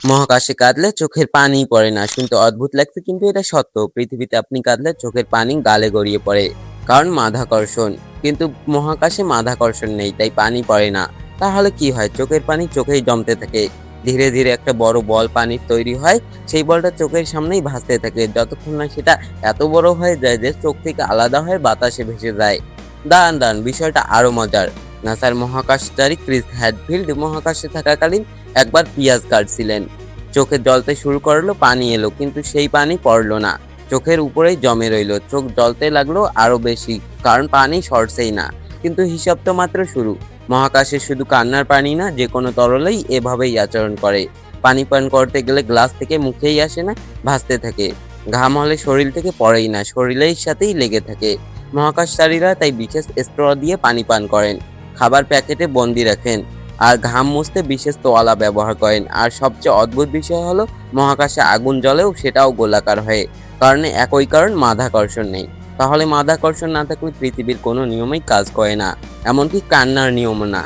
মহাকাশে কাঁদলে চোখের পানি পড়ে না। শুনতে অদ্ভুত লাগছে কিন্তু এটা সত্য। পৃথিবীতে আপনি কাঁদলে চোখের পানি গালে গড়িয়ে পড়ে। কারণ মাধ্যাকর্ষণ। কিন্তু মহাকাশে মাধ্যাকর্ষণ নেই, তাই পানি পড়ে না। তাহলে কি হয়? চোখের পানি চোখেই জমতে থাকে। ধীরে ধীরে একটা বড় বল পানির তৈরি হয়। সেই বলটা চোখের সামনেই ভাসতে থাকে যতক্ষণ না সেটা এত বড় হয়ে যায় যে চোখ থেকে আলাদা হয়ে বাতাসে ভেসে যায়। দাঁড়ান দাঁড়ান, বিষয়টা আরো মজার। নাসার মহাকাশচারী ক্রিস হ্যাডফিল্ড মহাকাশে থাকাকালীন একবার পিঁয়াজ কাটছিলেন। চোখে জ্বলতে শুরু করলো, পানি এলো, কিন্তু সেই পানি পড়লো না, চোখের উপরেই জমে রইলো। চোখ জ্বলতে লাগলো আরো বেশি, কারণ পানি সরছেই না। কিন্তু হিসাব তো মাত্র শুরু। মহাকাশে শুধু কান্নার পানি না, যে কোনো তরলেই এভাবেই আচরণ করে। পানি পান করতে গেলে গ্লাস থেকে মুখেই আসে না, ভাসতে থাকে। ঘাম হলে শরীর থেকে পড়েই না, শরীরের সাথেই লেগে থাকে। মহাকাশচারীরা তাই বিশেষ স্ট্র দিয়ে পানি পান করেন, খাবার প্যাকেটে বন্দি রাখেন, আর ঘাম মুছতে বিশেষ তোয়ালা ব্যবহার করেন। আর সবচেয়ে অদ্ভুত বিষয় হলো, মহাকাশে আগুন জ্বলেও সেটাও গোলাকার হয়ে। কারণে একই কারণ, মাধ্যাকর্ষণ নেই। তাহলে মাধ্যাকর্ষণ না থাকলে পৃথিবীর কোনো নিয়মেই কাজ করে না, এমনকি কান্নার নিয়মও না।